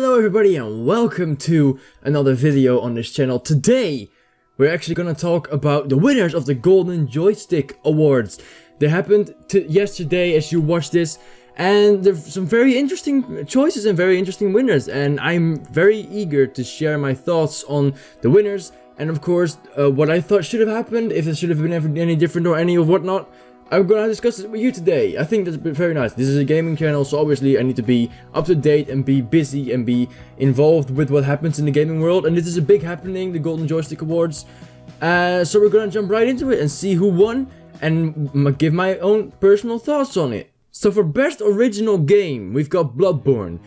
Hello everybody and welcome to another video on this channel. Today we're actually gonna talk about the winners of the Golden Joystick Awards. They happened yesterday as you watch this, and there's some very interesting choices and very interesting winners, and I'm very eager to share my thoughts on the winners and of course what I thought should have happened, if it should have been any different or any of whatnot. I'm gonna discuss it with you today. I think that's very nice. This is a gaming channel, so obviously I need to be up to date and be busy and be involved with what happens in the gaming world. And this is a big happening, the Golden Joystick Awards. So we're gonna jump right into it and see who won and give my own personal thoughts on it. So for best original game, we've got Bloodborne.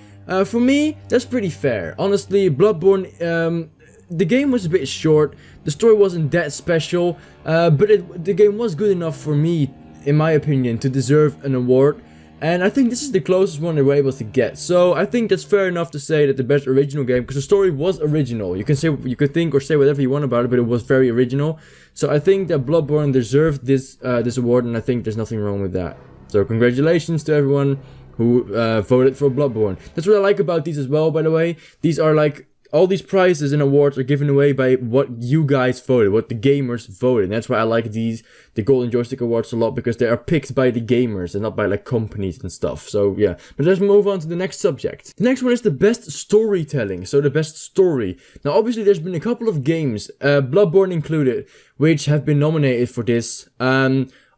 For me, that's pretty fair. Honestly, Bloodborne, the game was a bit short. The story wasn't that special, but the game was good enough for me, in my opinion, to deserve an award, and I think this is the closest one they were able to get. So I think that's fair enough to say that the best original game, because the story was original. You could think or say whatever you want about it, but it was very original. So I think that Bloodborne deserved this this award, and I think there's nothing wrong with that. So congratulations to everyone who voted for Bloodborne. That's what I like about these as well, by the way. These are like, all these prizes and awards are given away by what you guys voted, what the gamers voted. And that's why I like the Golden Joystick Awards a lot, because they are picked by the gamers and not by like companies and stuff. So yeah, but let's move on to the next subject. The next one is the best storytelling, so the best story. Now obviously there's been a couple of games, Bloodborne included, which have been nominated for this.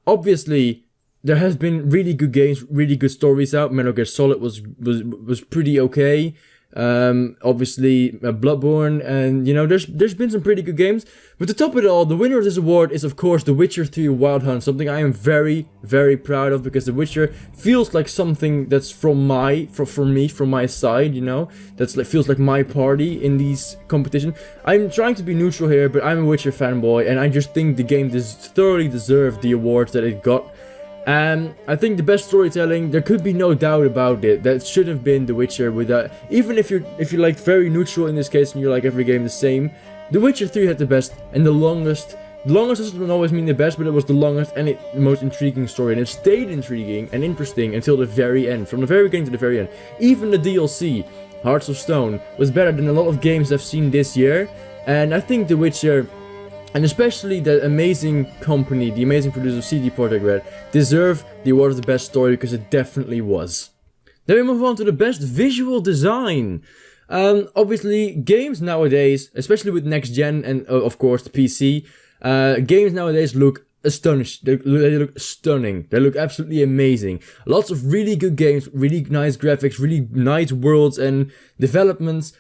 Obviously there has been really good games, really good stories out. Metal Gear Solid was pretty okay. Obviously Bloodborne, and you know, there's been some pretty good games, but to top it all, the winner of this award is of course The Witcher 3 Wild Hunt, something I am very proud of, because The Witcher feels like something that's from my side, you know, that's like, feels like my party in these competitions. I'm trying to be neutral here, but I'm a Witcher fanboy, and I just think the game thoroughly deserved the awards that it got. I think the best storytelling, there could be no doubt about it, that should have been The Witcher. Without, even if you're like very neutral in this case and you're like every game the same, The Witcher 3 had the best and the longest. The longest doesn't always mean the best, but it was the longest and the most intriguing story, and it stayed intriguing and interesting until the very end, from the very beginning to the very end. Even the DLC, Hearts of Stone, was better than a lot of games I've seen this year, and I think The Witcher, and especially the amazing company, the amazing producer CD Projekt Red, deserve the award of the best story, because it definitely was. Then we move on to the best visual design. Obviously, games nowadays, especially with next gen and of course the PC, games nowadays look astonished. They look stunning. They look absolutely amazing. Lots of really good games, really nice graphics, really nice worlds and developments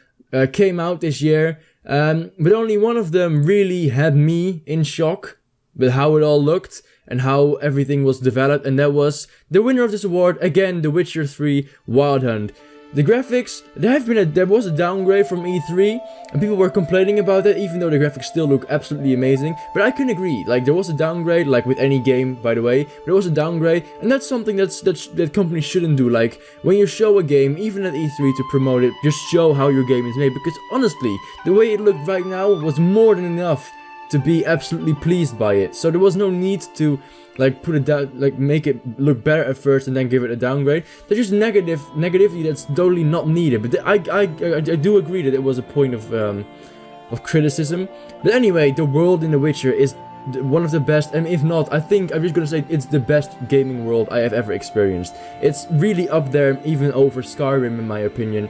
came out this year. But only one of them really had me in shock with how it all looked and how everything was developed, and that was the winner of this award, again, The Witcher 3 Wild Hunt. The graphics, there was a downgrade from E3, and people were complaining about that, even though the graphics still look absolutely amazing. But I can agree, like, there was a downgrade, like with any game, by the way, but there was a downgrade, and that's something that companies shouldn't do. Like, when you show a game, even at E3 to promote it, just show how your game is made, because honestly, the way it looked right now was more than enough to be absolutely pleased by it. So there was no need to like put it down, like make it look better at first and then give it a downgrade. That's just negativity that's totally not needed. But I do agree that it was a point of criticism. But anyway, the world in The Witcher is one of the best, and if not, I think I'm just gonna say it's the best gaming world I have ever experienced. It's really up there, even over Skyrim in my opinion.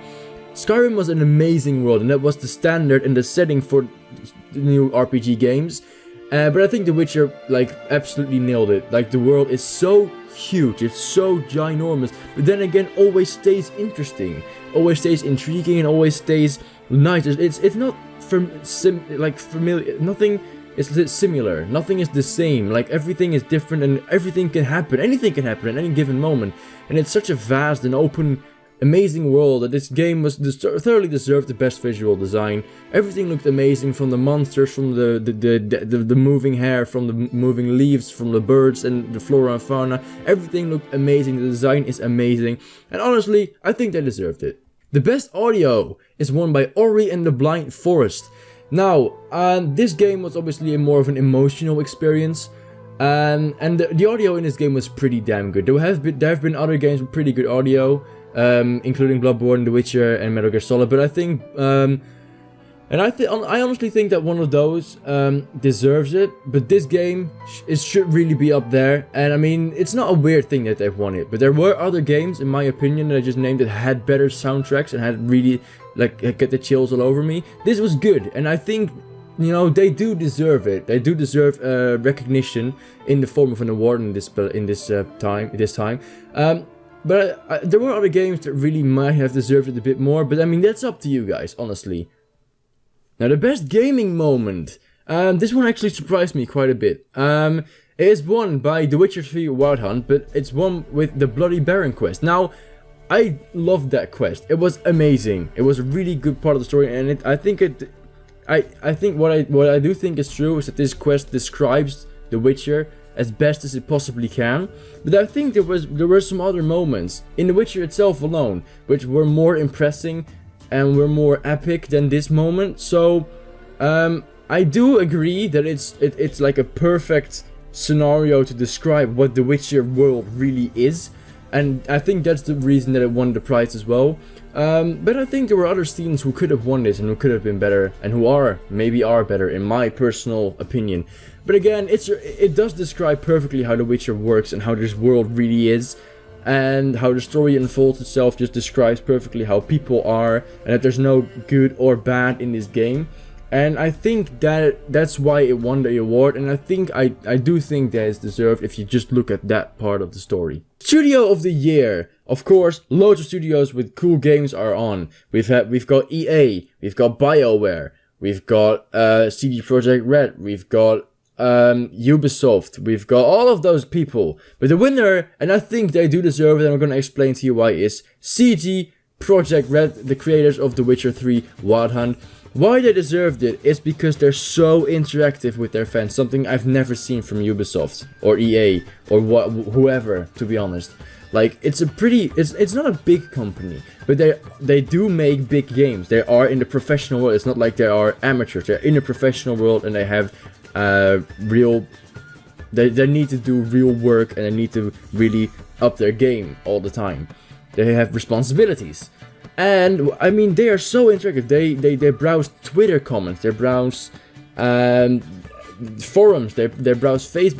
Skyrim was an amazing world, and that was the standard and the setting for the new RPG games. But I think The Witcher, like, absolutely nailed it. Like, the world is so huge, it's so ginormous, but then again, always stays interesting, always stays intriguing, and always stays nice. It's not familiar. Nothing is similar. Nothing is the same. Like, everything is different, and everything can happen. Anything can happen at any given moment, and it's such a vast and open, amazing world that this game was thoroughly deserved the best visual design. Everything looked amazing, from the monsters, from the moving hair, from the moving leaves, from the birds and the flora and fauna. Everything looked amazing. The design is amazing, and honestly, I think they deserved it. The best audio is won by Ori and the Blind Forest. Now, this game was obviously more of an emotional experience. And the audio in this game was pretty damn good. There have been other games with pretty good audio. including Bloodborne, The Witcher, and Metal Gear Solid. But I think, I honestly think that one of those deserves it. But this game should really be up there. And I mean, it's not a weird thing that they've won it. But there were other games, in my opinion, that I just named that had better soundtracks and had really, like, get the chills all over me. This was good, and I think, you know, they do deserve it. They do deserve recognition in the form of an award in this time. But there were other games that really might have deserved it a bit more. But I mean, that's up to you guys, honestly. Now, the best gaming moment. This one actually surprised me quite a bit. It is won by The Witcher 3 Wild Hunt, but it's won with the Bloody Baron quest. Now, I loved that quest. It was amazing. It was a really good part of the story, and I think what I do think is true is that this quest describes The Witcher as best as it possibly can. But I think there were some other moments in The Witcher itself alone which were more impressive and were more epic than this moment. So I do agree that it's like a perfect scenario to describe what The Witcher world really is. And I think that's the reason that it won the prize as well. But I think there were other students who could have won this and who could have been better, and who maybe are better in my personal opinion. But again, it does describe perfectly how The Witcher works and how this world really is, and how the story unfolds itself just describes perfectly how people are, and that there's no good or bad in this game. And I think that's why it won the award, and I do think that it's deserved if you just look at that part of the story. Studio of the Year. Of course, loads of studios with cool games are on. We've got EA, we've got BioWare, we've got CD Projekt Red, we've got Ubisoft, we've got all of those people. But the winner, and I think they do deserve it, and I'm gonna explain to you why, is CD Projekt Red, the creators of The Witcher 3 Wild Hunt. Why they deserved it is because they're so interactive with their fans, something I've never seen from Ubisoft or EA or whoever, to be honest. Like, it's not a big company, but they do make big games. They are in the professional world. It's not like they are amateurs. They're in the professional world, and they have they need to do real work, and they need to really up their game all the time. They have responsibilities. And I mean, they are so interactive. They browse Twitter comments, they browse forums, they browse Facebook,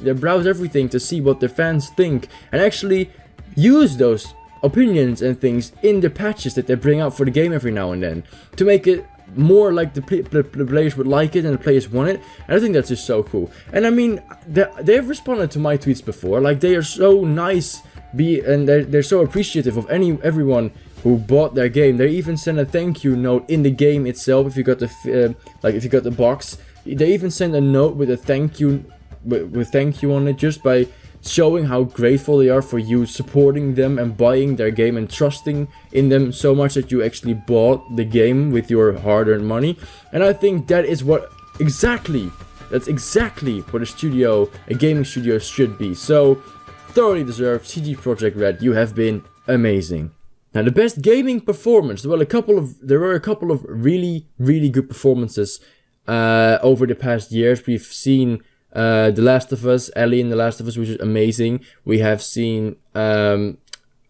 they browse everything to see what their fans think, and actually use those opinions and things in the patches that they bring out for the game every now and then to make it more like the players would like it and the players want it. And I think that's just so cool. And I mean, they've responded to my tweets before. Like, they are so nice, and they're so appreciative of everyone who bought their game. They even sent a thank you note in the game itself. If you got the box, they even sent a note with a thank you, with thank you on it, just by showing how grateful they are for you supporting them and buying their game and trusting in them so much that you actually bought the game with your hard-earned money. And I think that's exactly what a gaming studio should be. So, thoroughly deserved. CD Projekt Red, you have been amazing. Now, the best gaming performance. Well, there were a couple of really, really good performances over the past years. We've seen The Last of Us, Ellie in The Last of Us, which is amazing. We have seen Beyond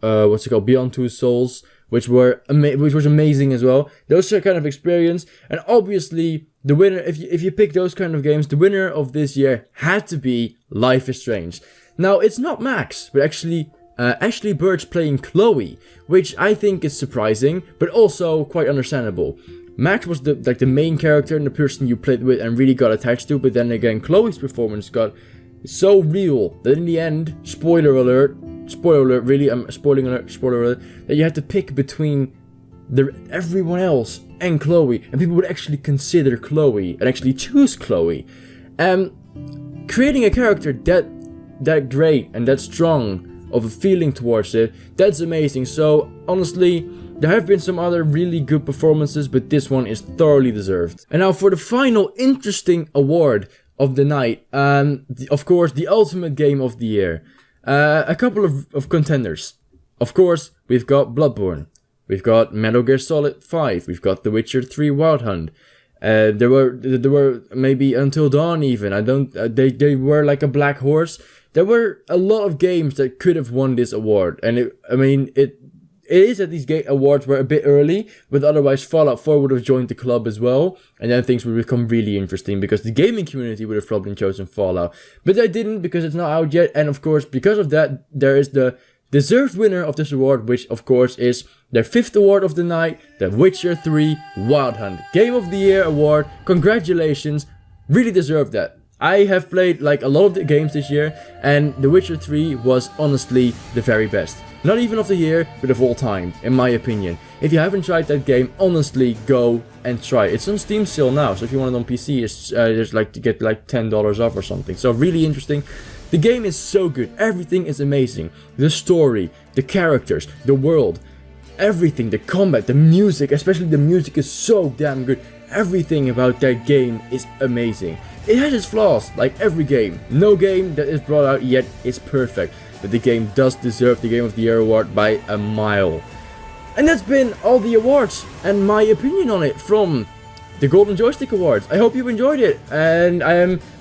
Two Souls, which was amazing as well. Those are kind of experience, and obviously the winner, if you pick those kind of games, the winner of this year had to be Life is Strange. Now, it's not Max, but actually Ashley Birch playing Chloe, which I think is surprising, but also quite understandable. Max was the main character and the person you played with and really got attached to, but then again, Chloe's performance got so real that in the end, spoiler alert, really, spoiler alert, that you had to pick between everyone else and Chloe, and people would actually consider Chloe and actually choose Chloe. Creating a character that great and that strong of a feeling towards it, that's amazing. So honestly, there have been some other really good performances, but this one is thoroughly deserved. And now for the final interesting award of the night, of course, the ultimate game of the year. A couple of contenders. Of course, we've got Bloodborne, we've got Metal Gear Solid 5, we've got The Witcher 3 Wild Hunt. There were maybe Until Dawn even. They were like a black horse. there were a lot of games that could have won this award, and it is that these awards were a bit early, but otherwise Fallout 4 would have joined the club as well, and then things would become really interesting, because the gaming community would have probably chosen Fallout. But they didn't, because it's not out yet, and of course, because of that, there is the deserved winner of this award, which of course is their 5th award of the night, The Witcher 3 Wild Hunt. Game of the Year award, congratulations, really deserved that. I have played like a lot of the games this year, and The Witcher 3 was honestly the very best. Not even of the year, but of all time, in my opinion. If you haven't tried that game, honestly, go and try it. It's on Steam sale now, so if you want it on PC, it's there's like to get like $10 off or something. So really interesting. The game is so good. Everything is amazing. The story, the characters, the world, everything, the combat, the music, especially the music is so damn good. Everything about that game is amazing. It has its flaws, like every game. No game that is brought out yet is perfect, but the game does deserve the Game of the Year award by a mile. And that's been all the awards and my opinion on it from the Golden Joystick Awards. I hope you enjoyed it, and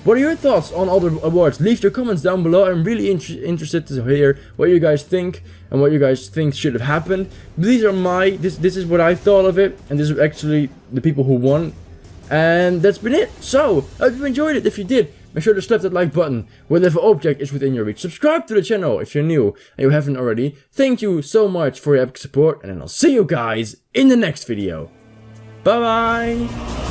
what are your thoughts on all the awards? Leave your comments down below. I'm really interested to hear what you guys think and what you guys think should have happened. These are this is what I thought of it, and this is actually the people who won. And that's been it. So, I hope you enjoyed it. If you did, make sure to slap that like button, whatever object is within your reach. Subscribe to the channel if you're new and you haven't already. Thank you so much for your epic support, and then I'll see you guys in the next video. Bye bye!